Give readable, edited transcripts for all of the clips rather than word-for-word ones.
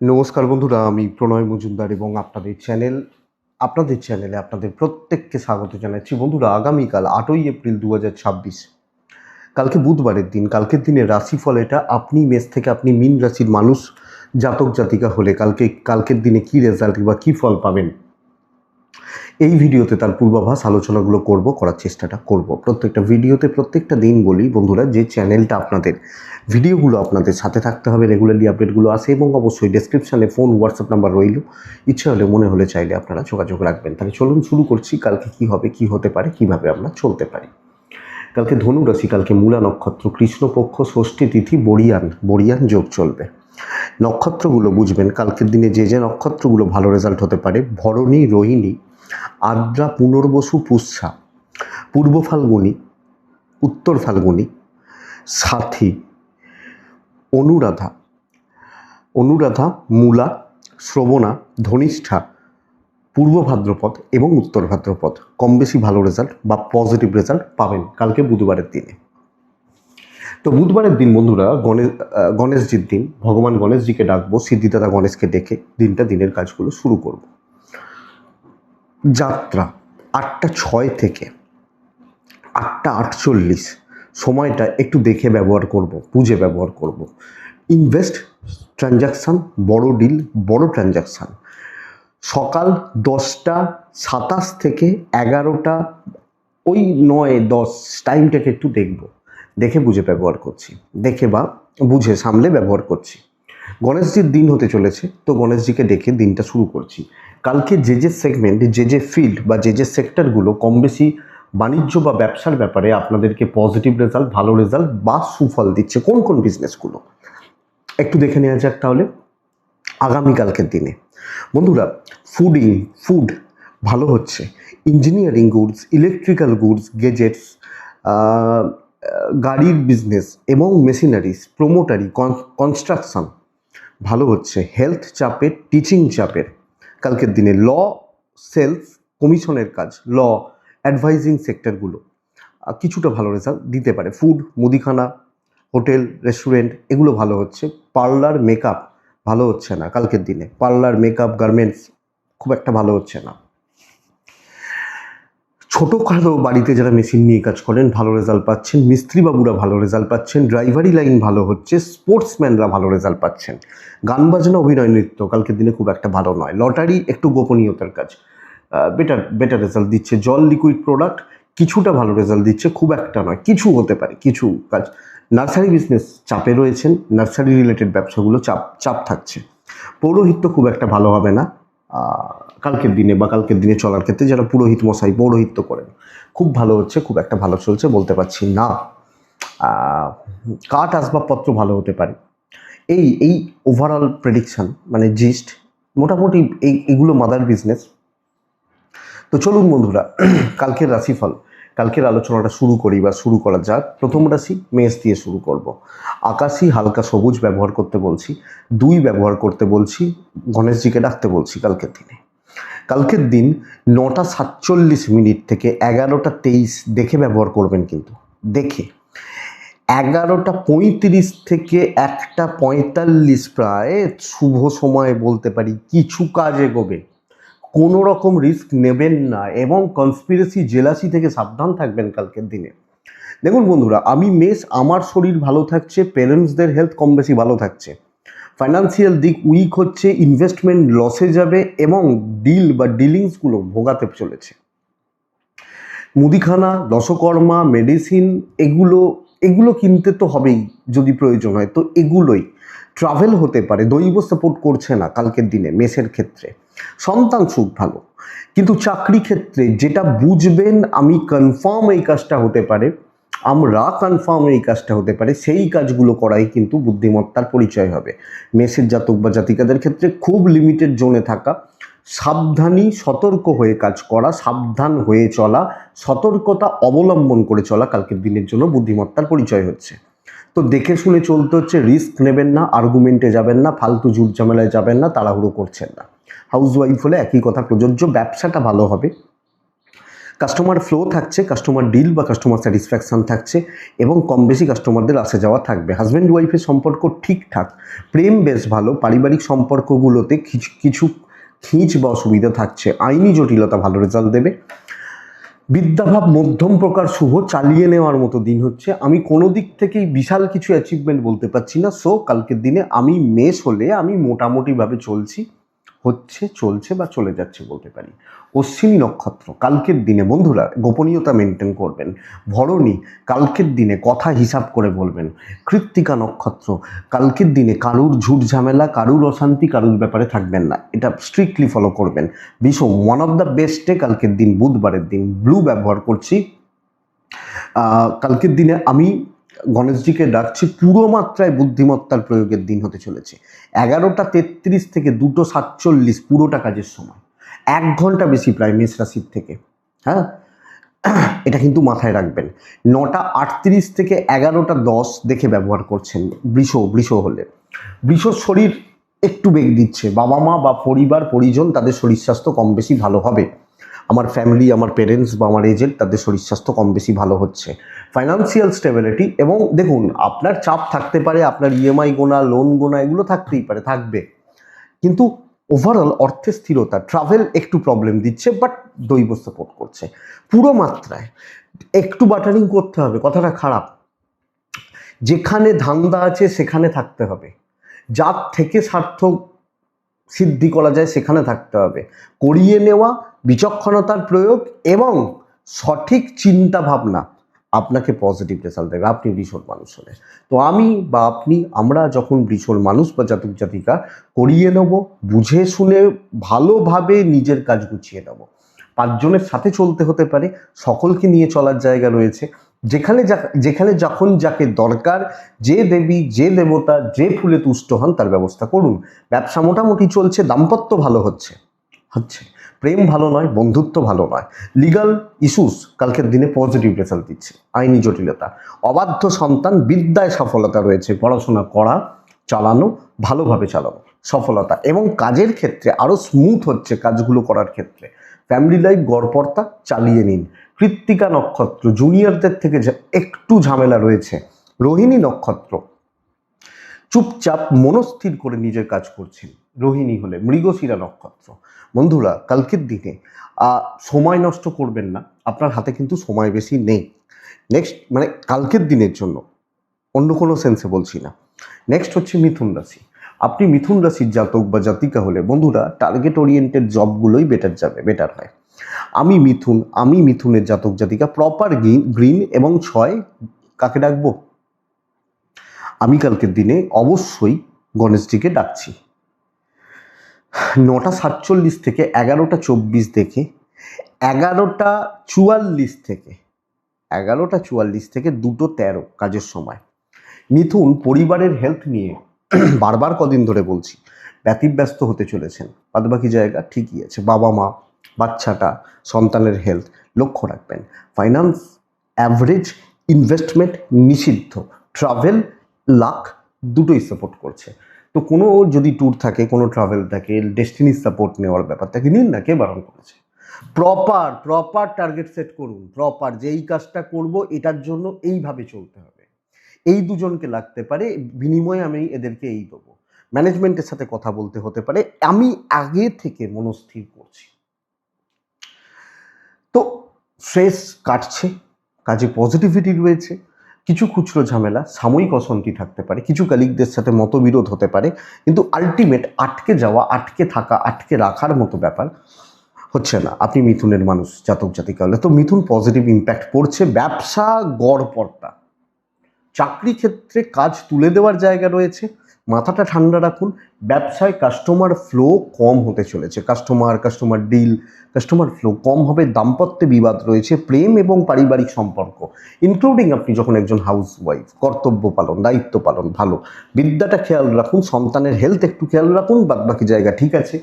নমস্কার বন্ধুরা, আমি প্রণয় মজুমদার এবং আপনাদের চ্যানেলে আপনাদের প্রত্যেককে স্বাগত জানাচ্ছি। বন্ধুরা, আগামীকাল 8ই এপ্রিল 2026, কালকে বুধবারের দিন। কালকের দিনের রাশিফল এটা। আপনি মেষ থেকে আপনি মীন রাশির মানুষ, জাতক জাতিকা হলে কালকের দিনে কী রেজাল্ট বা কী ফল পাবেন, এই ভিডিওতে তার পূর্বাভাস আলোচনাগুলো করার চেষ্টাটা করব। প্রত্যেকটা ভিডিওতে প্রত্যেকটা দিন বলি বন্ধুরা, যে চ্যানেলটা আপনাদের, ভিডিওগুলো আপনাদের সাথে থাকতে হবে, রেগুলারলি আপডেটগুলো আসে এবং অবশ্যই ডেসক্রিপশানে ফোন হোয়াটসঅ্যাপ নাম্বার রইল। ইচ্ছা হলে মনে হলে চাইলে আপনারা যোগাযোগ রাখবেন। তাহলে চলুন শুরু করছি। কালকে কী হবে, কী হতে পারে, কীভাবে আমরা চলতে পারি। কালকে ধনু রাশি, কালকে মূলা নক্ষত্র, কৃষ্ণপক্ষ, ষষ্ঠী তিথি, বড়িয়ান যোগ চলবে। নক্ষত্রগুলো বুঝবেন কালকের দিনে যে নক্ষত্রগুলো ভালো রেজাল্ট হতে পারে: ভরণী, রোহিণী, আদ্রা, পুনর্বসু, পুষ্যা, পূর্ব ফাল্গুনী, উত্তর ফাল্গুনী, সাথী, অনুরাধা, মূলা, শ্রবণা, ধনিষ্ঠা, পূর্ব ভাদ্রপদ এবং উত্তর ভাদ্রপদ কম বেশি ভালো রেজাল্ট বা পজিটিভ রেজাল্ট পাবেন কালকে বুধবারের দিনে। তো বুধবারের দিন বন্ধুরা গণেশজির দিন। ভগবান গণেশজিকে ডাকবো, সিদ্ধিদাতা গণেশকে ডেকে দিনের কাজগুলো শুরু করব। যাত্রা 8টা 6 থেকে 8টা 48, সময়টা একটু দেখে ব্যবহার করব, বুঝে ব্যবহার করব। ইনভেস্ট, ট্রানজাকশান, বড় ডিল, বড় ট্রানজাকশান সকাল 10টা 27 থেকে 11টা, ওই 9-10 টাইমটাকে একটু দেখে বুঝে ব্যবহার করছি, দেখে বা বুঝে সামলে ব্যবহার করছি। গণেশজির দিন হতে চলেছে, তো গণেশজিকে ডেকে দিনটা শুরু করছি। কালকে যে সেগমেন্ট, যে ফিল্ড বা যে সেক্টরগুলো কম বেশি বাণিজ্য বা ব্যবসার ব্যাপারে আপনাদেরকে পজিটিভ রেজাল্ট, ভালো রেজাল্ট বা সুফল দিচ্ছে, কোন বিজনেসগুলো একটু দেখে নেওয়া যাক তাহলে আগামীকালকের দিনে। বন্ধুরা, ফুড ভালো হচ্ছে। Engineering goods, electrical goods, gadgets, গাড়ির বিজনেস এবং মেশিনারিজ, প্রোমোটারি, কনস্ট্রাকশন ভালো হচ্ছে। হেলথ চাপের, টিচিং চাপের কালকের দিনে, ল, সেলস, কমিশনের কাজ, ল, অ্যাডভাইজিং সেক্টরগুলো কিছুটা ভালো রেজাল্ট দিতে পারে। ফুড, মুদিখানা, হোটেল, রেস্টুরেন্ট এগুলো ভালো হচ্ছে। পার্লার, মেকআপ ভালো হচ্ছে না কালকের দিনে। পার্লার, মেকআপ, গার্মেন্টস খুব একটা ভালো হচ্ছে না। ছোটোখাটো বাড়িতে যারা মেশিন নিয়ে কাজ করেন ভালো রেজাল্ট পাচ্ছেন। মিস্ত্রিবাবুরা ভালো রেজাল্ট পাচ্ছেন। ড্রাইভারি লাইন ভালো হচ্ছে। স্পোর্টসম্যানরা ভালো রেজাল্ট পাচ্ছেন। গান বাজনা, অভিনয়, নৃত্য কালকের দিনে খুব একটা ভালো নয়। লটারি একটু গোপনীয়তার কাজ, বেটার রেজাল্ট দিচ্ছে। জল, লিকুইড প্রোডাক্ট কিছুটা ভালো রেজাল্ট দিচ্ছে, খুব একটা নয়, কিছু হতে পারে কিছু কাজ। নার্সারি বিজনেস চাপে রয়েছেন, নার্সারি রিলেটেড ব্যবসাগুলো চাপ থাকছে। পৌরোহিত্য খুব একটা ভালো হবে না কালকের দিনে চলার ক্ষেত্রে। যারা পুরোহিত মশাই পৌরোহিত্য করেন খুব ভালো হচ্ছে, খুব একটা ভালো চলছে বলতে পারছি না। কাঠ আসবাবপত্র ভালো হতে পারে। এই ওভারঅল প্রেডিকশান, মানে জিস্ট মোটামুটি এইগুলো মাদার বিজনেস। তো চলুন বন্ধুরা, কালকের রাশিফল, কালকের আলোচনাটা শুরু করা যাক। প্রথম রাশি মেষ দিয়ে শুরু করব। আকাশি হালকা সবুজ ব্যবহার করতে বলছি, 2 ব্যবহার করতে বলছি, গণেশজিকে ডাকতে বলছি কালকের দিন 9টা 47 থেকে 11টা 23 দেখে ব্যবহার করবেন, কিন্তু দেখে। 11টা 35 থেকে 1টা 45 প্রায় শুভ সময় বলতে পারি। কিছু কাজ এগোবে, কোনো রকম রিস্ক নেবেন না এবং কনস্পিরেসি, জেলাসি থেকে সাবধান থাকবেন কালকের দিনে। দেখুন বন্ধুরা, আমি মেষ, আমার শরীর ভালো থাকছে, পেরেন্টসদের হেলথ কম বেশি ভালো থাকছে। ফাইন্যান্সিয়াল দিক উইক হচ্ছে, ইনভেস্টমেন্ট লসে যাবে এবং ডিল বা ডিলিংসগুলো ভোগাতে চলেছে। মুদিখানা, দশকর্মা, মেডিসিন এগুলো কিনতে তো হবেই যদি প্রয়োজন হয়, তো এগুলোই। ট্রাভেল হতে পারে, দৈব সাপোর্ট করছে না কালকের দিনে মেষের ক্ষেত্রে। সন্তান সুখ ভালো, কিন্তু চাকরি ক্ষেত্রে যেটা বুঝবেন আমি কনফার্ম এই কাজটা হতে পারে, সেই কাজগুলো করাই কিন্তু বুদ্ধিমত্তার পরিচয় হবে। মেষের জাতক বা জাতিকাদের ক্ষেত্রে খুব লিমিটেড জোনে থাকা, সতর্ক হয়ে কাজ করা, সাবধান হয়ে চলা, সতর্কতা অবলম্বন করে চলা কালকের দিনের জন্য বুদ্ধিমত্তার পরিচয় হচ্ছে। তো দেখে শুনে চলতে হচ্ছে, রিস্ক নেবেন না, আর্গুমেন্টে যাবেন না, ফালতু ঝুট ঝামেলায় যাবেন না, তাড়াহুড়ো করছেন না। হাউসওয়াইফ হলে একই কথা প্রযোজ্য। ব্যবসাটা ভালো হবে, কাস্টমার ফ্লো থাকছে, কাস্টমার ডিল বা কাস্টমার স্যাটিসফ্যাকশান থাকছে এবং কম বেশি কাস্টমারদের আসা যাওয়া থাকবে। হাজব্যান্ড ওয়াইফের সম্পর্ক ঠিকঠাক, প্রেম বেশ ভালো, পারিবারিক সম্পর্কগুলোতে কিছু খিঁচ বা অসুবিধা থাকছে, আইনি জটিলতা ভালো রেজাল্ট দেবে। বিদ্যাভাব মধ্যম প্রকার শুভ, চালিয়ে নেওয়ার মতো দিন হচ্ছে। আমি কোনো দিক থেকেই বিশাল কিছু অ্যাচিভমেন্ট বলতে পারছি না। সো কালকের দিনে আমি মেষ হলে আমি মোটামুটিভাবে চলছি, হচ্ছে, চলছে বা চলে যাচ্ছে বলতে পারি। অশ্বিনী নক্ষত্র কালকের দিনে বন্ধুরা গোপনীয়তা মেনটেন করবেন। ভরণী কালকের দিনে কথা হিসাব করে বলবেন। কৃত্তিকা নক্ষত্র কালকের দিনে কারুর ঝুট ঝামেলা, কারুর অশান্তি, কারুর ব্যাপারে থাকবেন না, এটা স্ট্রিক্টলি ফলো করবেন। বিষম one of the best day কালকের দিন, বুধবারের দিন, ব্লু ব্যবহার করছি। কালকের দিনে আমি গণেশজিকে ডাকছি, পুরো মাত্রায় বুদ্ধিমত্তার প্রয়োগের দিন হতে চলেছে। 11:33 থেকে 2:47 পুরোটা কাজের সময়, 1 ঘন্টা বেশি প্রায় মেষ রাশির থেকে। হ্যাঁ, এটা কিন্তু মাথায় রাখবেন। 9:38 থেকে 11:10 দেখে ব্যবহার করছেন বৃষ হলে। বৃষর শরীর একটু বেগ দিচ্ছে, বাবা মা বা পরিবার পরিজন তাদের শরীর স্বাস্থ্য কম বেশি ভালো হবে। আমার ফ্যামিলি, আমার পেরেন্টস বা আমার এজেন্ট তাদের শরীর স্বাস্থ্য কম বেশি ভালো হচ্ছে। ফাইন্যান্সিয়াল স্টেবিলিটি, এবং দেখুন আপনার চাপ থাকতে পারে, আপনার ইএমআই গোনা, লোন গোনা, এগুলো থাকতেই পারে, থাকবে, কিন্তু ওভারঅল অর্থের স্থিরতা। ট্রাভেল একটু প্রবলেম দিচ্ছে, বাট দৈব সাপোর্ট করছে পুরো মাত্রায়। একটু বাটারিং করতে হবে, কথাটা খারাপ, যেখানে ধান্দা আছে সেখানে থাকতে হবে, যার থেকে স্বার্থ সিদ্ধি করা যায় সেখানে থাকতে হবে। করিয়ে নেওয়া, বিচক্ষণতার প্রয়োগ এবং সঠিক চিন্তা ভাবনা আপনাকে পজিটিভ রেজাল্ট দেবে, আপনি বৃষর মানুষ হলে। তো আমি বা আপনি, আমরা যখন বৃষর মানুষ বা জাতক জাতিকা, করিয়ে নেব, বুঝে শুনে ভালোভাবে নিজের কাজ গুছিয়ে নেব। 5 জনের সাথে চলতে হতে পারে, সকলকে নিয়ে চলার জায়গা রয়েছে। যেখানে যখন যাকে দরকার, যে দেবী, যে দেবতা, যে ফুলে তুষ্ট হন তার ব্যবস্থা করুন। ব্যবসা মোটামুটি চলছে, দাম্পত্য ভালো হচ্ছে, প্রেম ভালো নয়, বন্ধুত্ব ভালো নয়। লিগাল ইস্যুস কালকের দিনে পজিটিভ রেজাল্ট দিচ্ছে। আইনি জটিলতা, অবাধ্য সন্তান, বিদ্যায় সফলতা রয়েছে, পড়াশোনা করা, চালানো, ভালোভাবে চালানো, সফলতা, এবং কাজের ক্ষেত্রে আরও স্মুথ হচ্ছে কাজগুলো করার ক্ষেত্রে। ফ্যামিলি লাইফ গড়পড়তা, চালিয়ে নিন। কৃত্তিকা নক্ষত্র জুনিয়রদের থেকে একটু ঝামেলা রয়েছে। রোহিণী নক্ষত্র চুপচাপ মনস্থির করে নিজের কাজ করছেন। রোহিণী হলে মৃগশিরা নক্ষত্র। বন্ধুরা কালকের দিনে সময় নষ্ট করবেন না, আপনার হাতে কিন্তু সময় বেশি নেই। নেক্সট মানে কালকের দিনের জন্য, অন্য কোনো সেন্সে বলছি না। নেক্সট হচ্ছে মিথুন রাশি। আপনি মিথুন রাশির জাতক বা জাতিকা হলে বন্ধুরা টার্গেট ওরিয়েন্টেড জবগুলোই বেটার হয়। আমি মিথুনের জাতক জাতিকা, প্রপার গ্রিন এবং 6 কাকে ডাকবো? আমি কালকের দিনে অবশ্যই গণেশজিকে ডাকছি। 9:47 থেকে 11:24 দেখে 11:44 থেকে 2:13 কাজের সময়। মিথুন পরিবারের হেলথ নিয়ে বারবার কদিন ধরে বলছি, ব্যতিব্যস্ত হতে চলেছেন। বাদবাকি জায়গা ঠিকই আছে, বাবা মা, বাচ্চাটা, সন্তানের হেলথ লক্ষ্য রাখবেন। ফাইন্যান্স অ্যাভারেজ, ইনভেস্টমেন্ট নিষিদ্ধ, ট্রাভেল, লাক দুটোই সাপোর্ট করছে। তো কোনো যদি ট্যুর থাকে, কোনো ট্রাভেল থাকে, ডেস্টিনির সাপোর্ট নেওয়ার ব্যাপার থাকে, নিন না, কে বারণ করেছে? প্রপার টার্গেট সেট করুন, প্রপার যে এই কাজটা করব, এটার জন্য এইভাবে চলতে হবে, এই দুজনকে লাগতে পারে, বিনিময়ে আমি এদেরকে এই দেবো। ম্যানেজমেন্টের সাথে কথা বলতে হতে পারে, আমি আগে থেকে মনস্থির করছি। তো স্ট্রেস কাটছে, কাজে পজিটিভিটি রয়েছে। কিছু খুচরো ঝামেলা, সাময়িক অশান্তি থাকতে পারে, কিছু কালিগদের সাথে মতবিরোধ হতে পারে, কিন্তু আলটিমেট আটকে যাওয়া, আটকে থাকা, আটকে রাখার মতো ব্যাপার হচ্ছে না। আপনি মিথুনের মানুষ, জাতক জাতিকা হলে তো মিথুন পজিটিভ ইম্প্যাক্ট পড়ছে। ব্যবসা গড়পড়তা, চাকরি ক্ষেত্রে কাজ তুলে দেওয়ার জায়গা রয়েছে, মাথাটা ঠান্ডা রাখুন। ব্যবসায় কাস্টমার ফ্লো কম হতে চলেছে, কাস্টমার ডিল, কাস্টমার ফ্লো কম হবে। দাম্পত্যে বিবাদ রয়েছে, প্রেম এবং পারিবারিক সম্পর্ক ইনক্লুডিং আপনি যখন একজন হাউস ওয়াইফ, কর্তব্য পালন, দায়িত্ব পালন ভালো। বিদ্যাটা খেয়াল রাখুন, সন্তানের হেলথ একটু খেয়াল রাখুন, বাদবাকি জায়গা ঠিক আছে।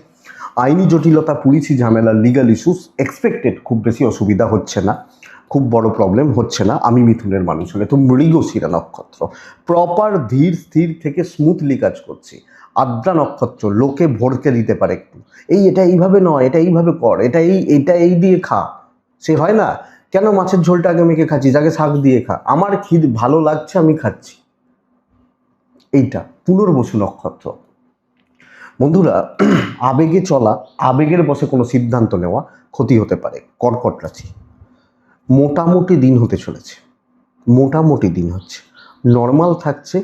আইনি জটিলতা, পুলিশি ঝামেলা, লিগাল ইস্যুস এক্সপেক্টেড, খুব বেশি অসুবিধা হচ্ছে না, খুব বড় প্রবলেম হচ্ছে না আমি মিথুনের মানুষ হলে। তো মৃগশিরা নক্ষত্র প্রপার ধীর স্থির থেকে স্মুথলি কাজ করছি। আদ্রা নক্ষত্র লোকে ভরকে দিতে পারে একটু, এটা এইভাবে নয়, এটা এইভাবে কর, এটা এই দিয়ে খা, সে হয় না, কেন মাছের ঝোলটা আগে মেখে খাচ্ছিস, আগে শাক দিয়ে খা, আমার খিদ ভালো লাগছে আমি খাচ্ছি। এইটা পুনর্বসু নক্ষত্র। বন্ধুরা, আবেগে চলা, আবেগের বশে কোনো সিদ্ধান্ত নেওয়া ক্ষতি হতে পারে। কর্কট রাশি, মোটামুটি দিন হতে চলেছে, মোটামুটি দিন হচ্ছে, নর্মাল থাকছে।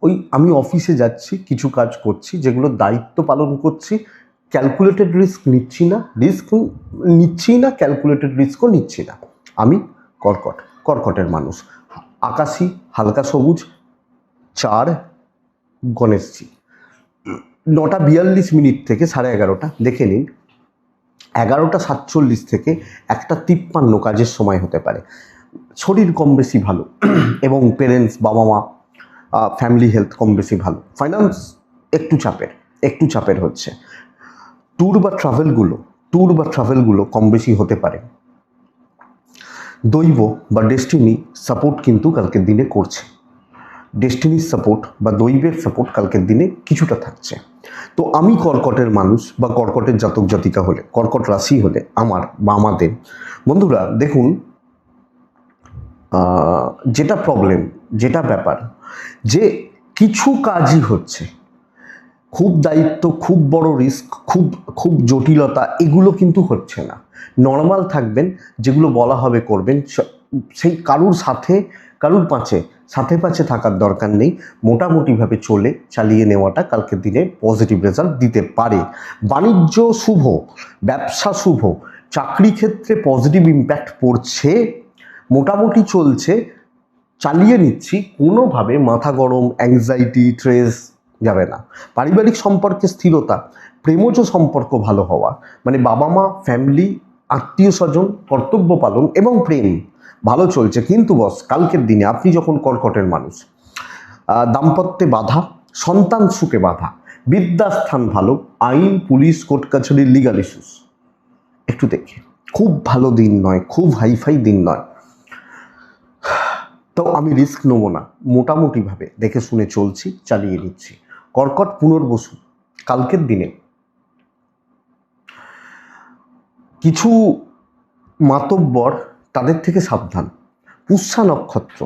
ওই আমি অফিসে যাচ্ছি, কিছু কাজ করছি, যেগুলো দায়িত্ব পালন করছি, ক্যালকুলেটেড রিস্ক নিচ্ছি না, ক্যালকুলেটেড রিস্কও নিচ্ছি না। আমি কর্কটের মানুষ। আকাশি হালকা সবুজ, 4 গণেশজি। 9:42 থেকে 11:30 দেখে নিন। 11:47 থেকে 1:53 কাজের সময় হতে পারে। শরীর কম বেশি ভালো এবং পেরেন্টস, বাবা মা, ফ্যামিলি হেলথ কম বেশি ভালো। ফাইন্যান্স একটু চাপের হচ্ছে। ট্যুর বা ট্রাভেলগুলো কম বেশি হতে পারে। দৈব বা ডেস্টিনি সাপোর্ট কিন্তু কালকের দিনে করছে। ডেস্টিনির সাপোর্ট বা দৈবের সাপোর্ট কালকের দিনে কিছুটা থাকছে। তো আমি কর্কটের মানুষ বা কর্কটের জাতক জাতিকা হলে, কর্কট রাশি হলে আমার বা আমাদের বন্ধুরা, দেখুন, যেটা প্রবলেম, যেটা ব্যাপার, যে কিছু কাজই হচ্ছে, খুব দায়িত্ব, খুব বড় রিস্ক, খুব জটিলতা, এগুলো কিন্তু হচ্ছে না। নর্মাল থাকবেন, যেগুলো বলা হবে করবেন, সেই কারুর সাথে থাকার দরকার নেই। মোটামুটিভাবে চালিয়ে নেওয়াটা কালকের দিনে পজিটিভ রেজাল্ট দিতে পারে। বাণিজ্য শুভ, ব্যবসা শুভ, চাকরি ক্ষেত্রে পজিটিভ ইম্প্যাক্ট পড়ছে, মোটামুটি চলছে, চালিয়ে নিচ্ছি। কোনোভাবে মাথা গরম, অ্যাংজাইটি, স্ট্রেস যাবে না। পারিবারিক সম্পর্কে স্থিরতা, প্রেমজ সম্পর্ক ভালো হওয়া, মানে বাবা মা, ফ্যামিলি, আত্মীয় স্বজন, কর্তব্য পালন এবং প্রেম ভালো চলছে। কিন্তু বস, কালকের দিনে আপনি যখন কর্কটের মানুষ, দাম্পত্যে বাধা, সন্তান সুখে বাধা, বিদ্যাস্থান ভালো, আইন, পুলিশ, কোর্ট কাছারি, লিগাল ইস্যুস একটু দেখে, খুব ভালো দিন নয়, খুব হাইফাই দিন নয়। তো আমি রিস্ক নেব না, মোটামুটিভাবে দেখে শুনে চলছি, চালিয়ে নিচ্ছি। কর্কট পুনর্বসু, কালকের দিনে কিছু মাতব্বর, তাদের থেকে সাবধান। পুষ্যা নক্ষত্র,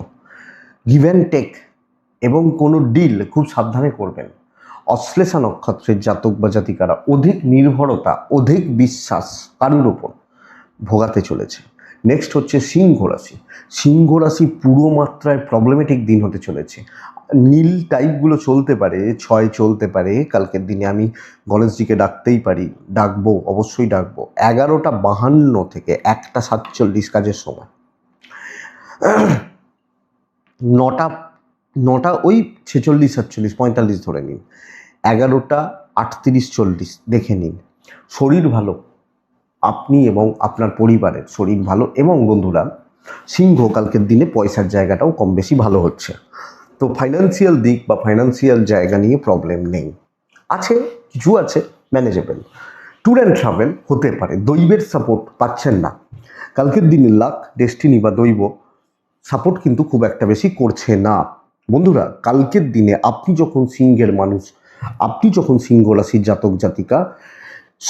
গিভ অ্যান্ড টেক এবং কোনো ডিল খুব সাবধানে করবেন। অশ্লেষা নক্ষত্রের জাতক বা জাতিকারা অধিক নির্ভরতা, অধিক বিশ্বাস কারুর ওপর ভোগাতে চলেছে। নেক্সট হচ্ছে সিংহ রাশি পুরো মাত্রায় প্রবলেমেটিক দিন হতে চলেছে। নীল টাইপগুলো চলতে পারে, 6 চলতে পারে। কালকের দিনে আমি গণেশজিকে অবশ্যই ডাকবো। 11:52 থেকে 1:47 কাজের সময়, 9টা ওই 46, 47, 45 ধরে নিন, 11:38, 40 দেখে নিন। শরীর ভালো, আপনি এবং আপনার পরিবারের শরীর ভালো। এবং বন্ধুরা, সিংহ কালকের দিনে পয়সার জায়গাটাও কম বেশি ভালো হচ্ছে। তো ফাইন্যান্সিয়াল দিক বা ফাইন্যান্সিয়াল জায়গা নিয়ে প্রবলেম নেই, কিছু আছে ম্যানেজেবল। ট্যুর অ্যান্ড ট্রাভেল হতে পারে, দৈবের সাপোর্ট পাচ্ছেন না কালকের দিনে। লাক, ডেস্টিনি বা দৈব সাপোর্ট কিন্তু খুব একটা বেশি করছে না। বন্ধুরা, কালকের দিনে আপনি যখন সিংহের মানুষ, আপনি যখন সিংহ রাশির জাতক জাতিকা,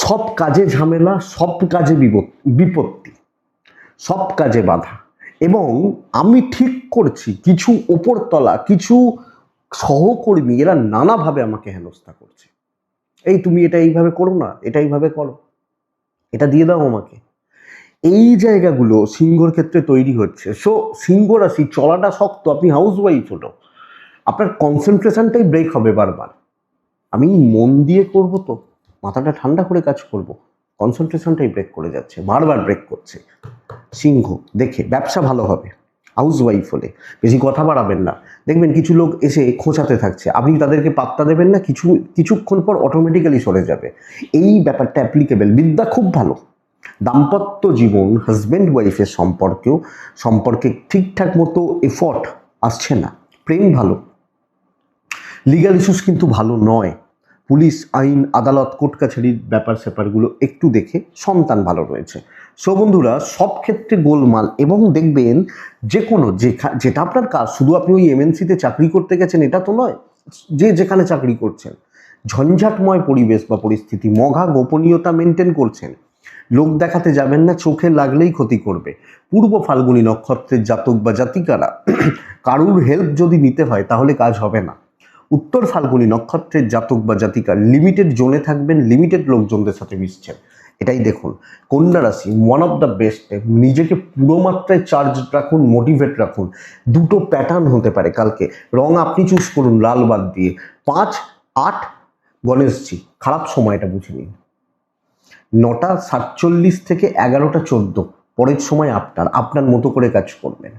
সব কাজে ঝামেলা, সব কাজে বিপত্তি, সব কাজে বাধা, এবং আমি ঠিক করছি কিছু ওপরতলা, কিছু সহকর্মী, এরা নানাভাবে আমাকে হেনস্থা করছে। এই তুমি এটা এইভাবে করো না, এটা এইভাবে করো, এটা দিয়ে দাও আমাকে। এই জায়গাগুলো সিংহর ক্ষেত্রে তৈরি হচ্ছে। সো সিংহ রাশি চলাটা শক্ত, আপনি হাউস ওয়াইফ হলো, আপনার কনসেন্ট্রেশনটাই ব্রেক হবে বারবার। আমি মন দিয়ে করব, তো মাথাটা ঠান্ডা করে কাজ করব, কনসেন্ট্রেশনটাই ব্রেক করে যাচ্ছে, বারবার ব্রেক করছে। সিংহ দেখে ব্যবসা ভালো হবে। হাউস ওয়াইফ হলে বেশি কথা বাড়াবেন না, দেখবেন কিছু লোক এসে খোঁচাতে থাকছে, আপনি তাদেরকে পাত্তা দেবেন না, কিছুক্ষণ পর অটোমেটিক্যালি সরে যাবে। এই ব্যাপারটা অ্যাপ্লিকেবল। বিদ্যা খুব ভালো। দাম্পত্য জীবন, হাজব্যান্ড ওয়াইফের সম্পর্কে ঠিকঠাক মতো এফর্ট আসছে না। প্রেম ভালো, লিগাল ইস্যুস কিন্তু ভালো নয়। পুলিশ, আইন, আদালত, কোর্ট কাছারির স্যাপারগুলো একটু দেখে। সন্তান ভালো রয়েছে। সো বন্ধুরা, সব ক্ষেত্রে গোলমাল। এবং দেখবেন যেটা আপনার কাজ, শুধু আপনি ওই এমএনসিতে চাকরি করতে গেছেন এটা তো নয়, যেখানে চাকরি করছেন ঝঞ্ঝাটময় পরিবেশ বা পরিস্থিতি, মঘা গোপনীয়তা মেনটেন করছেন, লোক দেখাতে যাবেন না, চোখে লাগলেই ক্ষতি করবে। পূর্ব ফাল্গুনী নক্ষত্রের জাতক বা জাতিকারা কারুর হেল্প যদি নিতে হয় তাহলে কাজ হবে না। উত্তর ফাল্গুনী নক্ষত্রের জাতক বা জাতিকা লিমিটেড জোনে থাকবেন, লিমিটেড লোকজনদের সাথে মিশছেন, এটাই দেখুন। কন্যা রাশি ওয়ান অফ দ্য বেস্ট, নিজেকে পুরো মাত্রায় চার্জ রাখুন, মোটিভেট রাখুন। দুটো প্যাটার্ন হতে পারে কালকে, রং আপনি চুজ করুন লাল বাদ দিয়ে। 5-8 গণেশজি, খারাপ সময়টা বুঝে নিন। 9:47 থেকে 11:14 পরের সময় আপনার মতো করে কাজ করবেন।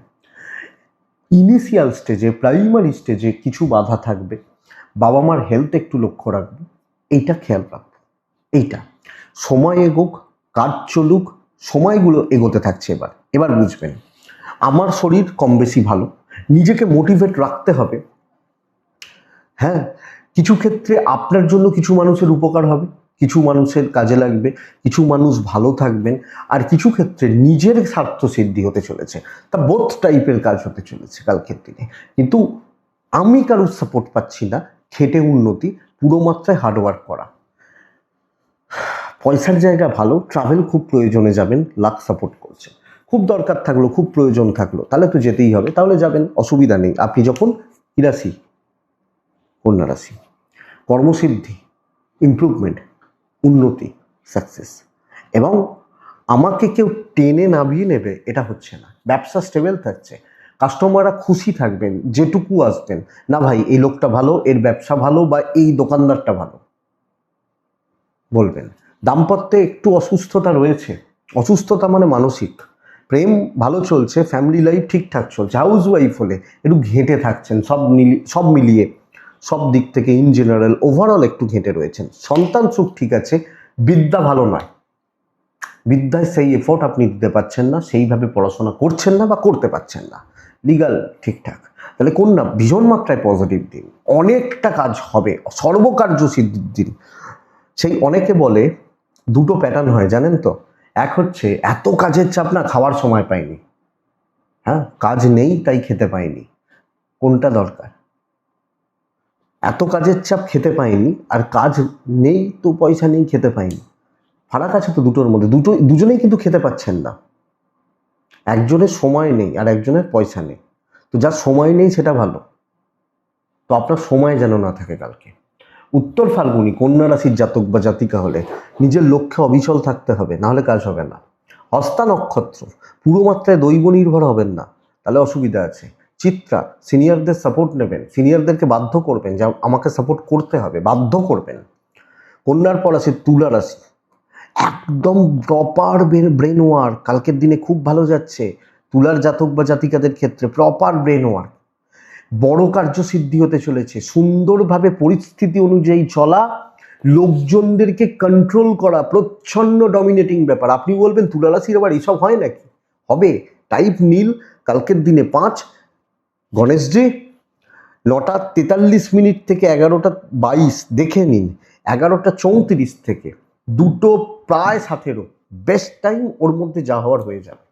ইনিশিয়াল স্টেজে, প্রাইমারি স্টেজে কিছু বাধা থাকবে, বাবা মার হেলথ একটু লক্ষ্য রাখবো, এইটা খেয়াল রাখবো। এইটা সময় এগোক, কাজ চলুক, সময়গুলো এগোতে থাকছে। এবার বুঝবেন আমার শরীর কম বেশি ভালো, নিজেকে মোটিভেট রাখতে হবে। হ্যাঁ, কিছু ক্ষেত্রে আপনার জন্য কিছু মানুষের উপকার হবে, কিছু মানুষের কাজে লাগবে, কিছু মানুষ ভালো থাকবেন, আর কিছু ক্ষেত্রে নিজের স্বার্থ সিদ্ধি হতে চলেছে। তা বোথ টাইপের কাজ হতে চলেছে কালকের দিনে। কিন্তু আমি কারোর সাপোর্ট পাচ্ছি না, খেটে উন্নতি, পুরো মাত্রায় হার্ডওয়ার্ক করা। পয়সার জায়গা ভালো, ট্রাভেল খুব প্রয়োজনে যাবেন, লাক সাপোর্ট করছে। খুব দরকার থাকলো, খুব প্রয়োজন থাকলো, তাহলে তো যেতেই হবে, তাহলে যাবেন, অসুবিধা নেই। আপনি যখন কি রাশি? কন্যা রাশি। কর্মসিদ্ধি, ইমপ্রুভমেন্ট, উন্নতি, সাকসেস। এবং আমাকে কেউ টেনে নামিয়ে নেবে এটা হচ্ছে না। ব্যবসা স্টেবল থাকছে, কাস্টমাররা খুশি থাকবেন, যেটুকু আসবেন না ভাই এই লোকটা ভালো, এর ব্যবসা ভালো, বা এই দোকানদারটা ভালো বলবেন। দাম্পত্যে একটু অসুস্থতা রয়েছে, অসুস্থতা মানে মানসিক। প্রেম ভালো চলছে, ফ্যামিলি লাইফ ঠিকঠাক চলছে। হাউস ওয়াইফ হলে একটু ঘেঁটে থাকছেন, সব মিলিয়ে, সব দিক থেকে ইন জেনারেল ওভারঅল একটু ঘেঁটে রয়েছেন। সন্তান সুখ ঠিক আছে, বিদ্যা ভালো নয়, বিদ্যায় সেই এফোর্ট আপনি দিতে পারছেন না, সেইভাবে পড়াশোনা করছেন না বা করতে পারছেন না। লিগাল ঠিকঠাক। তাহলে কন্যা ভীষণ মাত্রায় পজিটিভ দিন, অনেকটা কাজ হবে, সর্বকার্য সিদ্ধির দিন। সেই অনেকে বলে দুটো প্যাটার্ন হয় জানেন তো, এক হচ্ছে এত কাজের চাপ না খাওয়ার সময় পাইনি, হ্যাঁ কাজ নেই তাই খেতে পাইনি। কোনটা দরকার? এত কাজের চাপ খেতে পাইনি, আর কাজ নেই তো পয়সা নেই খেতে পাইনি। ফারাক আছে তো দুটোর মধ্যে, দুজনেই কিন্তু খেতে পাচ্ছেন না। একজনের সময় নেই আর একজনের পয়সা নেই। তো যার সময় নেই সেটা ভালো, তো আপনার সময় যেন না থাকে কালকে। উত্তর ফাল্গুনী কন্যা রাশির জাতক বা জাতিকা হলে নিজের লক্ষ্যে অবিচল থাকতে হবে, নাহলে কাজ হবে না। হস্তা নক্ষত্র, পুরো মাত্রায় দৈব নির্ভর হবেন না, তাহলে অসুবিধা আছে। চিত্রা, সিনিয়রদের সাপোর্ট নেবেন, সিনিয়রদেরকে বাধ্য করবেন যে আমাকে সাপোর্ট করতে হবে, বাধ্য করবেন। কন্যার পর আছে তুলা রাশি, একদম প্রপার ব্রেন ওয়ার্ক কালকের দিনে খুব ভালো যাচ্ছে। তুলার জাতক বা জাতিকাদের ক্ষেত্রে প্রপার ব্রেন ওয়ার্ক, বড় কার্যসিদ্ধি হতে চলেছে। সুন্দরভাবে পরিস্থিতি অনুযায়ী চলা, লোকজনদেরকে কন্ট্রোল করা, প্রচ্ছন্ন ডমিনেটিং ব্যাপার। আপনি বলবেন তুলা রাশির আবার এইসব হয় নাকি? হবে। টাইপ নীল, কালকের দিনে 5 গণেশজি, 9:43 থেকে 11:22 দেখে নিন, 11:34 থেকে 2:17 বেস্ট টাইম, ওর মধ্যে যা হওয়ার হয়ে যাবে।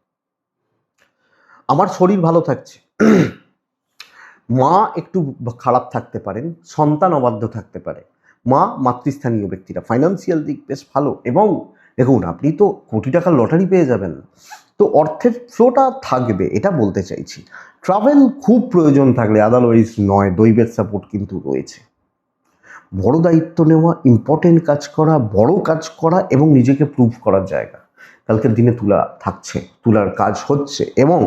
আমার শরীর ভালো থাকছে, মা একটু খারাপ থাকতে পারেন, সন্তান অবাধ্য থাকতে পারে, মা মাতৃস্থানীয় ব্যক্তিরা, ফাইন্যান্সিয়াল দিক বেশ ভালো। এবং দেখুন আপনি তো কোটি টাকার লটারি পেয়ে যাবেন, তো অর্থের ফ্লোটা থাকবে, এটা বলতে চাইছি। ট্রাভেল খুব প্রয়োজন থাকলে, আদারওয়াইজ নয়, দৈবের সাপোর্ট কিন্তু রয়েছে। বড় দায়িত্ব নেওয়া, ইম্পর্টেন্ট কাজ করা, বড় কাজ করা এবং নিজেকে প্রুভ করার জায়গা কালকের দিনে তুলা থাকছে, তুলার কাজ হচ্ছে। এবং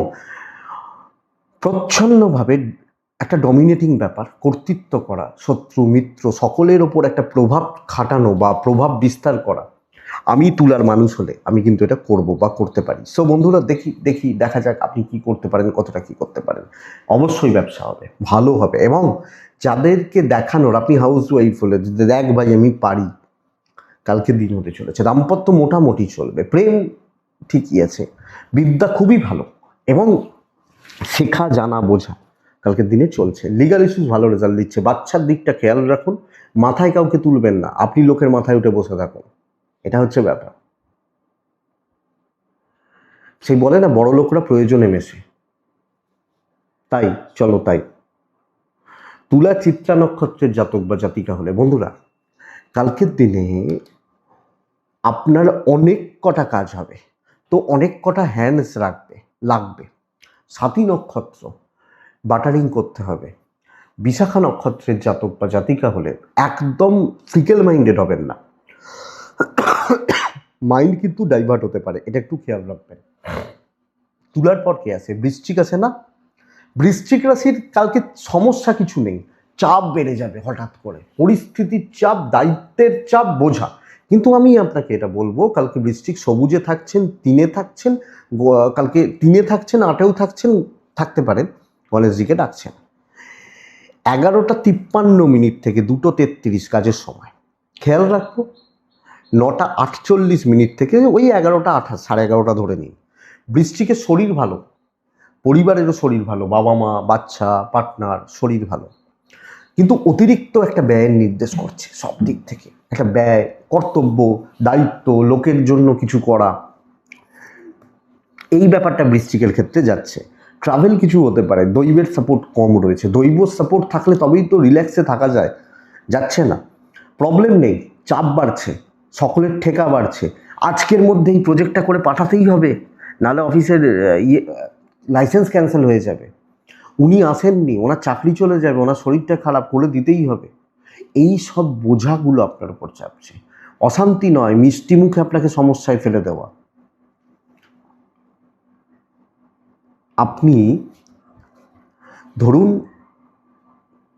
প্রচ্ছন্নভাবে একটা ডমিনেটিং ব্যাপার, কর্তৃত্ব করা, শত্রু মিত্র সকলের ওপর একটা প্রভাব খাটানো বা প্রভাব বিস্তার করা। আমি তুলার মানুষ হলে আমি কিন্তু এটা করব বা করতে পারি। সো বন্ধুরা, দেখা যাক আপনি কি করতে পারেন, কতটা কি করতে পারেন। অবশ্যই ব্যবসা হবে, ভালো হবে। এবং যাদেরকে দেখানোর, আপনি হাউস ওয়াইফ হলে দেখ ভাই আমি পারি, কালকের দিন হতে চলেছে। দাম্পত্য মোটামুটি চলবে, প্রেম ঠিকই আছে, বিদ্যা খুবই ভালো, এবং শেখা জানা বোঝা কালকের দিনে চলছে। লিগাল ইস্যুস ভালো রেজাল্ট দিচ্ছে। বাচ্চার দিকটা খেয়াল রাখুন, মাথায় কাউকে তুলবেন না, আপনি লোকের মাথায় উঠে বসে থাকুন, এটা হচ্ছে ব্যাপার। সেই বলে না বড় লোকরা প্রয়োজনে মেশে, তাই চলো তাই। তুলা চিত্রা নক্ষত্রের জাতক বা জাতিকা হলে বন্ধুরা, কালকের দিনে আপনার অনেক কটা কাজ হবে, তো অনেক কটা হ্যান্ডস লাগবে। সাতী নক্ষত্র, বাটারিং করতে হবে। বিশাখা নক্ষত্রের জাতক বা জাতিকা হলে একদম ফিকেল মাইন্ডেড হবেন না, মাইন্ড কিন্তু ডাইভার্ট হতে পারে, এটা একটু খেয়াল রাখবেন। তুলার পর কে আছে? বৃশ্চিক আছে না? বৃশ্চিক রাশির কালকে সমস্যা কিছু নেই, চাপ বেড়ে যাবে হঠাৎ করে, পরিস্থিতির চাপ, দায়িত্বের চাপ, বোঝা। কিন্তু আমি আপনাকে এটা বলবো, কালকে বৃশ্চিক সবুজে থাকছেন, তিনে থাকছেন, কালকে তিনে থাকছেন, আটেও থাকছেন, থাকতে পারেন, গণেশজিকে ডাকছেন। 11:53 থেকে 2:33 কাজের সময় খেয়াল রাখবো। 9:48 থেকে ওই 11:28, 11:30 ধরে নিন। বৃশ্চিকের শরীর ভালো, পরিবারেরও শরীর ভালো, বাবা মা, বাচ্চা, পার্টনার, শরীর ভালো, কিন্তু অতিরিক্ত একটা ব্যয়ের নির্দেশ করছে সব দিক থেকে। একটা ব্যয়, কর্তব্য, দায়িত্ব, লোকের জন্য কিছু করা, এই ব্যাপারটা বৃশ্চিকের ক্ষেত্রে যাচ্ছে। ট্রাভেল কিছু হতে পারে, দৈবের সাপোর্ট কম রয়েছে, দৈব সাপোর্ট থাকলে তবেই তো রিল্যাক্সে থাকা যায়, যাচ্ছে না। প্রবলেম নেই, চাপ বাড়ছে, সকলের ঠেকা বাড়ছে, আজকের মধ্যে এই প্রজেক্টটা করে পাঠাতেই হবে, নাহলে অফিসের লাইসেন্স ক্যান্সেল হয়ে যাবে, উনি আসেননি, ওনার চাকরি চলে যাবে, ওনার শরীরটা খারাপ, করে দিতেই হবে। এই সব বোঝাগুলো আপনার উপর চাপছে। অশান্তি নয়, মিষ্টি মুখে আপনাকে সমস্যায় ফেলে দেওয়া। আপনি ধরুন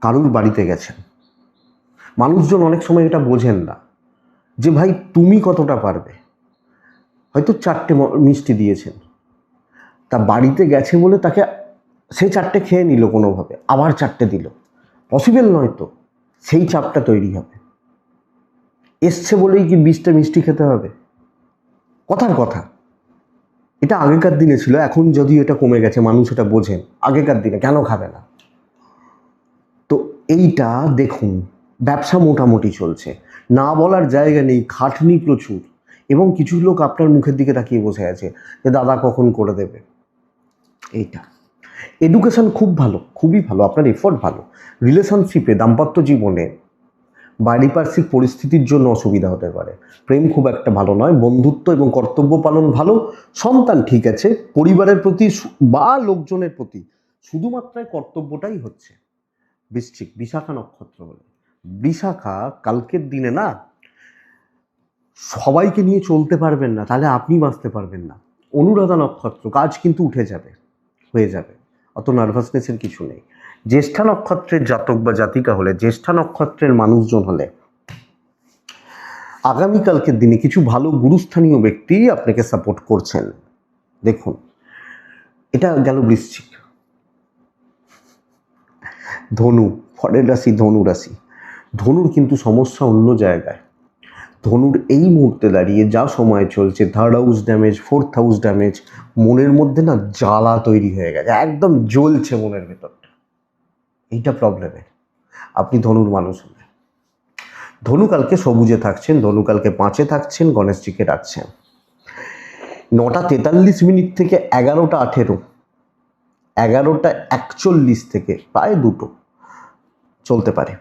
কারুর বাড়িতে গেছেন, মানুষজন অনেক সময় এটা বোঝেন না যে ভাই তুমি কতটা পারবে, হয়তো 4টে মিষ্টি দিয়েছেন, তা বাড়িতে গেছে বলে তাকে সে 4টে খেয়ে নিল কোনোভাবে, আবার 4টে দিল, পসিবল নয় তো, সেই চাপটা তৈরি হবে। এসছে বলেই কি 20টা মিষ্টি খেতে হবে? কথার কথা। এটা আগেকার দিনে ছিল, এখন যদিও এটা কমে গেছে, মানুষ এটা বোঝেন, আগেকার দিনে কেন খাবে না? তো এইটা দেখুন, ব্যবসা মোটামুটি চলছে, না বলার জায়গা নেই, খাটনি প্রচুর, এবং কিছু লোক আপনার মুখের দিকে তাকিয়ে বসে আছে যে দাদা কখন করে দেবে। এইটা এডুকেশন খুব ভালো, খুবই ভালো, আপনার এফোর্ট ভালো, রিলেশনশিপে, দাম্পত্য জীবনে পারিপার্শ্বিক পরিস্থিতির জন্য অসুবিধা হতে পারে, প্রেম খুব একটা ভালো নয়, বন্ধুত্ব এবং কর্তব্য পালন ভালো, সন্তান ঠিক আছে, পরিবারের প্রতি বা লোকজনের প্রতি শুধুমাত্র কর্তব্যটাই হচ্ছে। বৃশ্চিক, বিশাখা নক্ষত্র হলে, বিশাখা কালকের দিনে না সবাইকে নিয়ে চলতে পারবেন না, তাহলে আপনি বাঁচতে পারবেন না। অনুরাধা নক্ষত্র, কাজ কিন্তু উঠে যাবে, হয়ে যাবে, অত নার্ভাসনেসের কিছু নেই। জ্যেষ্ঠা নক্ষত্রের জাতক বা জাতিকা হলে, জ্যেষ্ঠা নক্ষত্রের মানুষজন হলে আগামীকালকের দিনে কিছু ভালো গুরুস্থানীয় ব্যক্তি আপনাকে সাপোর্ট করছেন। দেখুন, এটা গেল বৃশ্চিক। ধনু, পরের রাশি ধনু রাশি। ধনুর কিন্তু সমস্যা অন্য জায়গায়। ধনুর এই মুহূর্তে দাঁড়িয়ে যা সময় চলছে, 3rd house damage, 4th house damage, মনের মধ্যে না জ্বালা তৈরি হয়ে গেছে, একদম জ্বলছে মনের ভেতরটা। এইটা প্রবলেমে আপনি ধনুর মানুষ হলে। ধনু কালকে সবুজে থাকছেন, ধনু কালকে 5-এ থাকছেন, গণেশজিকে রাখছেন। 9:43 থেকে 11:18, 11:41 থেকে প্রায় 2টো চলতে পারে।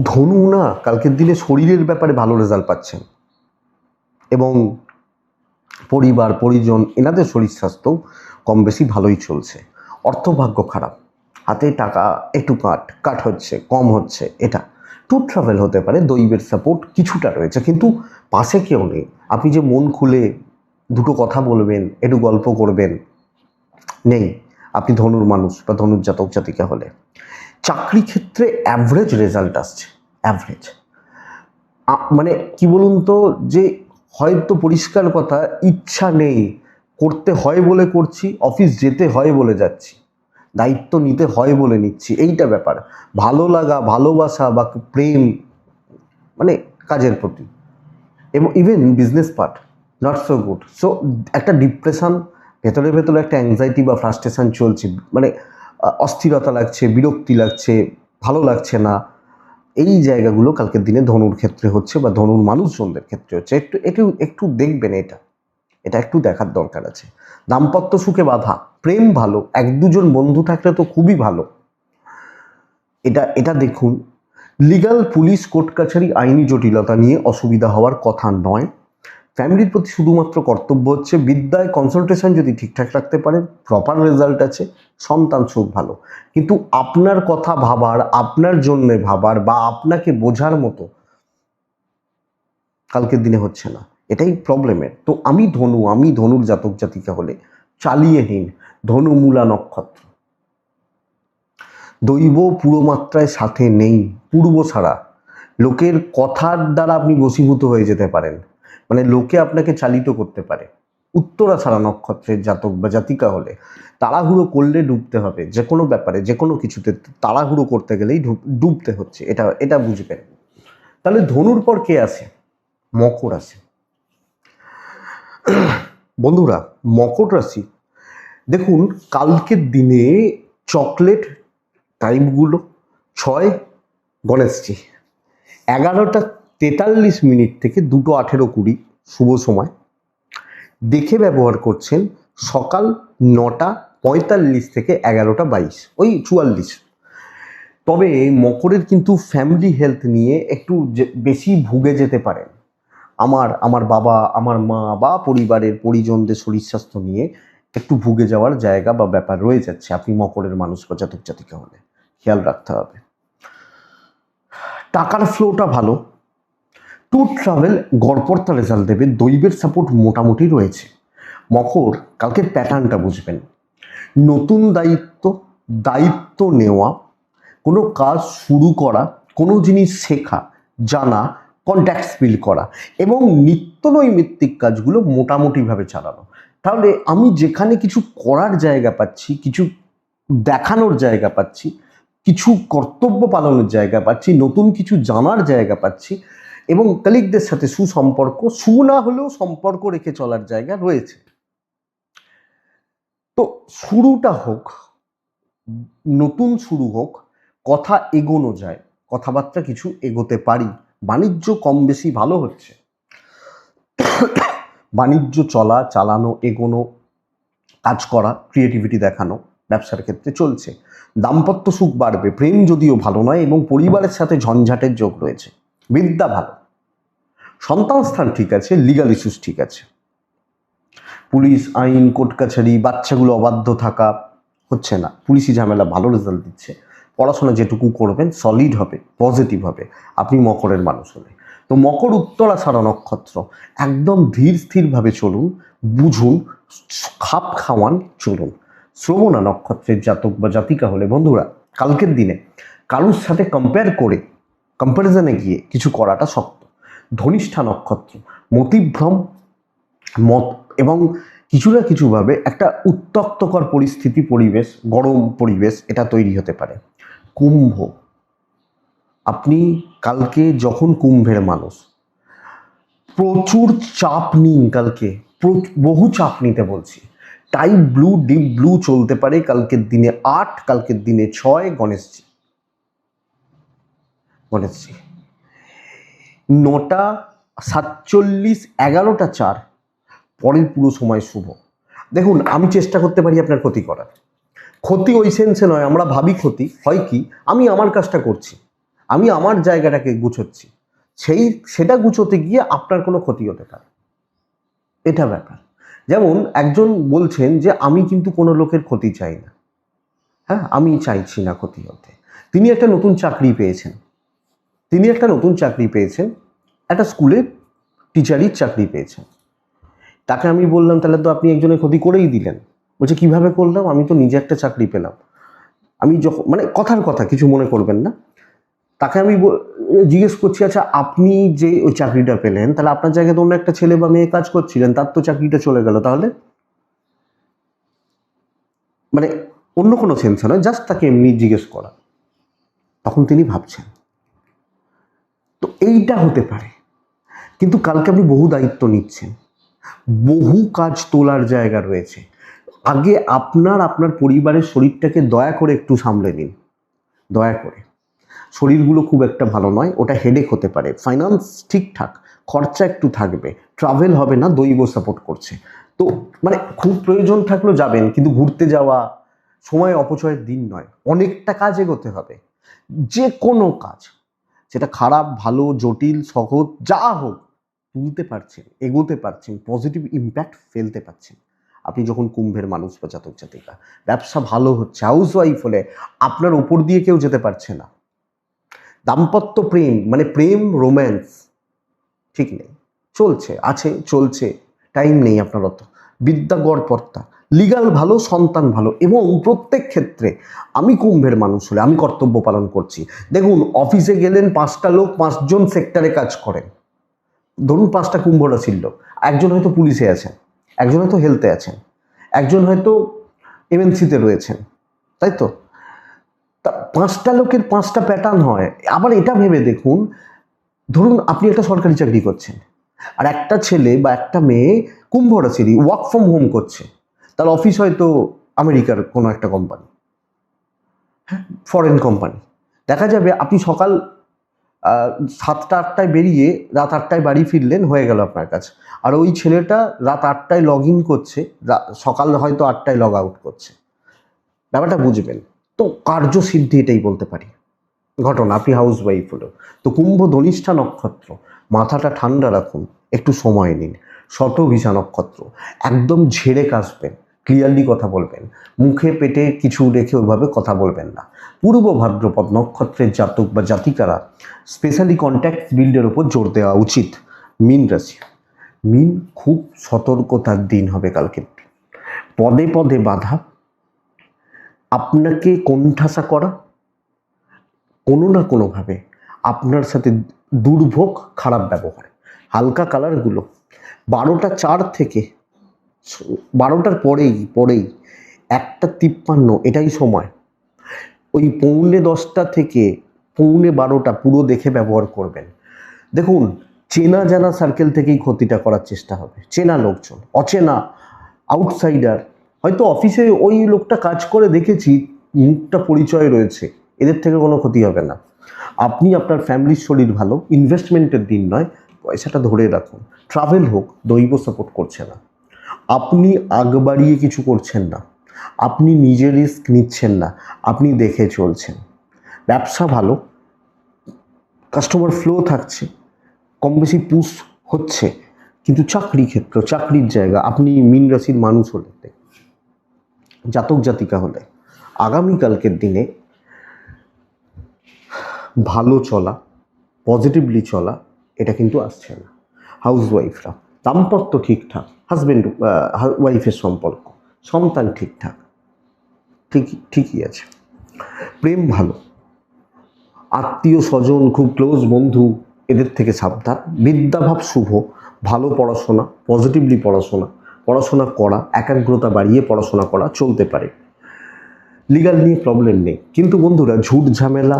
ধনু না কালকের দিনে শরীরের ব্যাপারে ভালো রেজাল্ট পাচ্ছেন, এবং পরিবার পরিজন এনাদের শরীর স্বাস্থ্য কম বেশি ভালোই চলছে। অর্থভাগ্য খারাপ, হাতে টাকা একটু কাট হচ্ছে, কম হচ্ছে, এটা ট্যুর ট্রাভেল হতে পারে, দৈবের সাপোর্ট কিছুটা রয়েছে, কিন্তু পাশে কেউ নেই। আপনি যে মন খুলে দুটো কথা বলবেন, একটু গল্প করবেন, নেই। আপনি ধনুর মানুষ বা ধনুর জাতক জাতিকা হলে চাকরি ক্ষেত্রে অ্যাভারেজ রেজাল্ট আসছে, অ্যাভারেজ। মানে কি বলুন তো, যে হয়তো পরিষ্কার কথা, ইচ্ছা নেই, করতে হয় বলে করছি, অফিস যেতে হয় বলে যাচ্ছি, দায়িত্ব নিতে হয় বলে নিচ্ছি, এইটা ব্যাপার। ভালো লাগা, ভালোবাসা বা প্রেম, মানে কাজের প্রতি, এবং even business part not so good. So একটা ডিপ্রেশন, ভেতরে ভেতরে একটা অ্যাংজাইটি বা ফ্রাস্ট্রেশন চলছে, মানে অস্থিরতা লাগছে, বিরক্তি লাগছে, ভালো লাগছে না। এই জায়গাগুলো কালকের দিনে ধনুর ক্ষেত্রে হচ্ছে, বা ধনুর মানুষজনদের ক্ষেত্রে হচ্ছে। একটু একটু একটু দেখবেন, এটা একটু দেখার দরকার আছে। দাম্পত্য সুখে বাধা, প্রেম ভালো, 1-2 জন বন্ধু থাকলে তো খুবই ভালো, এটা দেখুন। লিগাল, পুলিশ, কোর্ট কাছারি, আইনি জটিলতা নিয়ে অসুবিধা হওয়ার কথা নয়। ফ্যামিলির প্রতি শুধুমাত্র কর্তব্য হচ্ছে বিদ্যায় কনসালটেশন যদি ঠিকঠাক রাখতে পারেন, প্রপার রেজাল্ট আছে, সন্তান সুখ ভালো। কিন্তু আপনার কথা ভাবার, আপনার জন্যে ভাবার বা আপনাকে বোঝার মতো কালকের দিনে হচ্ছে না, এটাই প্রবলেমের। তো আমি ধনুর জাতক জাতিকা হলে চালিয়ে নিন। ধনু মূলা নক্ষত্র, দৈব পুরো মাত্রায় সাথে নেই, পূর্ব ছাড়া। লোকের কথার দ্বারা আপনি বশীভূত হয়ে যেতে পারেন, মানে লোকে আপনাকে চালিত করতে পারে। উত্তরা ছাড়া নক্ষত্রের জাতক বা জাতিকা হলে তাড়াহুড়ো করলে ডুবতে হবে। যে কোনো ব্যাপারে, যে কোনো কিছুতে তাড়াহুড়ো করতে গেলেই ডুবতে হচ্ছে, এটা বুঝবেন। তাহলে ধনুর পর কে আছে? মকর রাশি। বন্ধুরা, মকর রাশি দেখুন, কালকের দিনে চকলেট টাইমগুলো 6 গণেশজি, 11:43 থেকে 2:18-20 শুভ সময় দেখে ব্যবহার করছেন। সকাল 9:45 থেকে 11:22, ওই 44। তবে মকরের কিন্তু ফ্যামিলি হেলথ নিয়ে একটু বেশি ভুগে যেতে পারেন। আমার বাবা, আমার মা বা পরিবারের পরিজনদের শরীর স্বাস্থ্য নিয়ে একটু ভুগে যাওয়ার জায়গা বা ব্যাপার রয়ে যাচ্ছে। আপনি মকরের মানুষ বা জাতক জাতিকা হলে খেয়াল রাখতে হবে। টাকার ফ্লোটা ভালো, ট্যুর ট্রাভেল গড়পড়তা রেজাল্ট দেবে, দৈবের সাপোর্ট মোটামুটি রয়েছে। মকর, কালকের প্যাটার্নটা বুঝবেন। নতুন দায়িত্ব নেওয়া, কোনো কাজ শুরু করা, কোনো জিনিস শেখা, জানা, কন্ট্যাক্টস বিল্ড করা এবং নিত্য নৈমিত্তিক কাজগুলো মোটামুটিভাবে চালানো। তাহলে আমি যেখানে কিছু করার জায়গা পাচ্ছি, কিছু দেখানোর জায়গা পাচ্ছি, কিছু কর্তব্য পালনের জায়গা পাচ্ছি, নতুন কিছু জানার জায়গা পাচ্ছি এবং কলিগদের সাথে সুসম্পর্ক, না হলেও সম্পর্ক রেখে চলার জায়গা রয়েছে। তো শুরুটা হোক, নতুন শুরু হোক, কথা এগোনো যায়, কথাবার্তা কিছু এগোতে পারি। বাণিজ্য কম বেশি ভালো হচ্ছে, বাণিজ্য চলা, চালানো, এগোনো, কাজ করা, ক্রিয়েটিভিটি দেখানো ব্যবসার ক্ষেত্রে চলছে। দাম্পত্য সুখ বাড়বে, প্রেম যদিও ভালো নয় এবং পরিবারের সাথে ঝঞ্ঝাটের যোগ রয়েছে। বিদ্যা ভালো, সন্তান স্থান ঠিক আছে, লিগাল ইস্যুস ঠিক আছে। পুলিশ, আইন, কোর্ট কাছারি, বাচ্চাগুলো অবাধ্য থাকা হচ্ছে না, পুলিশি ঝামেলা ভালো রেজাল্ট দিচ্ছে। পড়াশোনা যেটুকু করবেন সলিড হবে, পজিটিভ হবে আপনি মকরের মানুষ হলে। তো মকর উত্তরা ছাড়া নক্ষত্র, একদম ধীর স্থিরভাবে চলুন, বুঝুন, খাপ খাওয়ান চলুন। শ্রবণা নক্ষত্রের জাতক বা জাতিকা হলে বন্ধুরা, কালকের দিনে কারুর সাথে কম্প্যারিজনে গিয়ে কিছু করাটা শক্ত। ধনিষ্ঠা নক্ষত্র, মতিভ্রম মত এবং কিছু না কিছুভাবে একটা উত্তক্তকর পরিস্থিতি, পরিবেশ, গরম পরিবেশ এটা তৈরি হতে পারে। কুম্ভ, আপনি কালকে যখন কুম্ভের মানুষ, প্রচুর চাপ নিন কালকে, বহু চাপ নিতে বলছি। টাইপ ব্লু, ডিপ ব্লু চলতে পারে কালকের দিনে 8, কালকের দিনে 6 গণেশজি। 9:47, 11:04 পরের পুরো সময় শুভ। দেখুন, আমি চেষ্টা করতে পারি আপনার ক্ষতি করার, ক্ষতি ওই সেন্সে নয়, আমরা ভাবি ক্ষতি হয় কি, আমি আমার কাজটা করছি, আমি আমার জায়গাটাকে গুছোচ্ছি, সেটা গুছোতে গিয়ে আপনার কোনো ক্ষতি হতে পারে, এটা ব্যাপার। যেমন একজন বলছেন যে আমি কিন্তু কোনো লোকের ক্ষতি চাই না, হ্যাঁ, আমি চাইছি না ক্ষতি হতে। তিনি একটা নতুন চাকরি পেয়েছেন, একটা স্কুলে টিচারির চাকরি পেয়েছেন। তাকে আমি বললাম তাহলে তো আপনি একজনের ক্ষতি করেই দিলেন। বলছে কিভাবে করলাম, আমি তো নিজে একটা চাকরি পেলাম। আমি যখন, মানে কথার কথা, কিছু মনে করবেন না, তাকে আমি জিজ্ঞেস করছি আচ্ছা আপনি যে ওই চাকরিটা পেলেন, তাহলে আপনার জায়গায় তো অন্য একটা ছেলে বা মেয়ে কাজ করছিলেন, তার তো চাকরিটা চলে গেল, তাহলে মানে অন্য কোনো সেন্সে নয়, জাস্ট তাকে এমনি জিজ্ঞেস করা। তখন তিনি ভাবছেন, তো এইটা হতে পারে। কিন্তু কালকে আপনি বহু দায়িত্ব নিচ্ছেন, বহু কাজ তোলার জায়গা রয়েছে। আগে আপনার পরিবারের শরীরটাকে দয়া করে একটু সামলে নিন, দয়া করে। শরীরগুলো খুব একটা ভালো নয়, ওটা হেডেক হতে পারে। ফাইন্যান্স ঠিকঠাক, খরচা একটু থাকবে, ট্রাভেল হবে না, দৈব সাপোর্ট করছে। তো মানে খুব প্রয়োজন থাকলেও যাবেন, কিন্তু ঘুরতে যাওয়া সময় অপচয়ের দিন নয়, অনেকটা কাজ এগোতে হবে, যে কোনো কাজ। সেটা খারাপ ভালো জটিল সহজ যা হোক তুলতে পারছেন, এগোতে পারছেন, পজিটিভ ইম্প্যাক্ট ফেলতে পারছেন আপনি যখন কুম্ভের মানুষ বা জাতক জাতিকা। ব্যবসা ভালো হচ্ছে, হাউস ওয়াইফ হলে আপনার ওপর দিয়ে কেউ যেতে পারছে না। দাম্পত্য প্রেম মানে প্রেম রোম্যান্স ঠিক নেই, চলছে আছে চলছে, টাইম নেই আপনার অত। বিদ্যা গড়পড়তা, লিগাল ভালো, সন্তান ভালো, এবং প্রত্যেক ক্ষেত্রে আমি কুম্ভের মানুষ হলে আমি কর্তব্য পালন করছি। দেখুন অফিসে গেলেন 5টা লোক 5জন সেক্টরে কাজ করেন, ধরুন 5টা কুম্ভ রাশির লোক, একজন হয়তো পুলিশে আছেন, একজন হয়তো হেলথে আছেন, একজন হয়তো এমএনসিতে রয়েছেন, তাই তো? তা 5টা লোকের 5টা প্যাটার্ন হয়। আবার এটা ভেবে দেখুন, ধরুন আপনি একটা সরকারি চাকরি করছেন, আর একটা ছেলে বা একটা মেয়ে কুম্ভ রাশিরই ওয়ার্ক ফ্রম হোম করছে, তার অফিস হয়তো আমেরিকার কোনো একটা কোম্পানি, হ্যাঁ, ফরেন কোম্পানি। দেখা যাবে আপনি সকাল 7টা 8টায় বেরিয়ে রাত 8টায় বাড়ি ফিরলেন, হয়ে গেল আপনার কাছে। আর ওই ছেলেটা রাত 8টায় লগ ইন করছে, সকাল হয়তো 8টায় লগ আউট করছে। ব্যাপারটা বুঝবেন তো, কার্যসিদ্ধি এটাই বলতে পারি। ঘটনা আপনি হাউস ওয়াইফ হলো তো, কুম্ভ ধনিষ্ঠা নক্ষত্র, মাথাটা ঠান্ডা রাখুন, একটু সময় নিন। শতভিষা নক্ষত্র, একদম ঝেড়ে কাশবেন, ক্লিয়ারলি কথা বলবেন, মুখে পেটে কিছু রেখে ওইভাবে কথা বলবেন না। পূর্ব ভাদ্রপদ নক্ষত্রের জাতক বা জাতিকারা স্পেশালি কন্ট্যাক্ট বিল্ডের ওপর জোর দেওয়া উচিত। মীন রাশি, মীন খুব সতর্কতার দিন হবে কালকে। পদে পদে বাধা, আপনাকে কোণঠাসা করা, কোনো না কোনোভাবে আপনার সাথে দুর্ভোগ, খারাপ ব্যবহার। হালকা কালারগুলো 12টা 4 থেকে 12টার পরেই 1টা 53 এটাই সময়। ওই 9:45 থেকে 11:45 পুরো দেখে ব্যবহার করবেন। দেখুন চেনা জানা সার্কেল থেকেই ক্ষতিটা করার চেষ্টা হবে। চেনা লোকজন, অচেনা আউটসাইডার, হয়তো অফিসে ওই লোকটা কাজ করে দেখেছি, মুখটা পরিচয় রয়েছে, এদের থেকে কোনো ক্ষতি হবে না। আপনি আপনার ফ্যামিলির শরীর ভালো, ইনভেস্টমেন্টের দিন নয়, পয়সাটা ধরে রাখুন। ট্রাভেল হোক, দৈব সাপোর্ট করছে না, আপনি আগ বাড়িয়ে কিছু করছেন না, আপনি নিজে রিস্ক নিচ্ছেন না, আপনি দেখে চলছেন। ব্যবসা ভালো, কাস্টমার ফ্লো থাকছে, কম বেশি পুশ হচ্ছে, কিন্তু চাকরি ক্ষেত্র, চাকরির জায়গা, আপনি মীন রাশির মানুষ হলে, জাতক জাতিকা হলে আগামীকালকের দিনে ভালো চলা, পজিটিভলি চলা, এটা কিন্তু আসছে না। হাউস ওয়াইফরা, দাম্পত্য ঠিকঠাক, হাজব্যান্ড ওয়াইফের সম্পর্ক, সন্তান ঠিকঠাক, ঠিকই আছে। প্রেম ভালো, আত্মীয় স্বজন খুব ক্লোজ বন্ধু, এদের থেকে সাবধান। বিদ্যাভাব শুভ, ভালো পড়াশোনা, পজিটিভলি পড়াশোনা করা, একাগ্রতা বাড়িয়ে পড়াশোনা করা চলতে পারে। লিগাল নিয়ে প্রবলেম নেই, কিন্তু বন্ধুরা ঝুট ঝামেলা,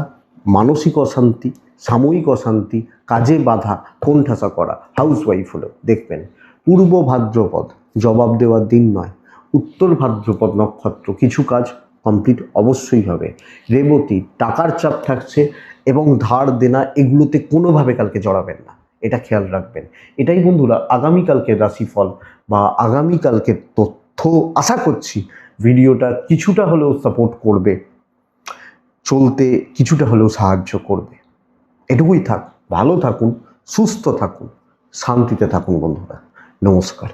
মানসিক অশান্তি, সাময়িক অশান্তি, কাজে বাধা, কোণঠাসা করা হাউস ওয়াইফ হলেও দেখবেন। পূর্ব ভাদ্রপদ জবাব দেওয়ার দিন নয়, উত্তর ভাদ্রপদ নক্ষত্র কিছু কাজ কমপ্লিট অবশ্যই হবে। রেবতী টাকার চাপ থাকছে, এবং ধার দেনা এগুলোতে কোনোভাবে কালকে জড়াবেন না, এটা খেয়াল রাখবেন। এটাই বন্ধুরা আগামীকালকের রাশিফল বা আগামীকালকের তথ্য। আশা করছি ভিডিওটা কিছুটা হলেও সাপোর্ট করবে, চলতে কিছুটা হলেও সাহায্য করবে। এটুকুই থাক, ভালো থাকুন, সুস্থ থাকুন, শান্তিতে থাকুন বন্ধুরা। নমস্কার।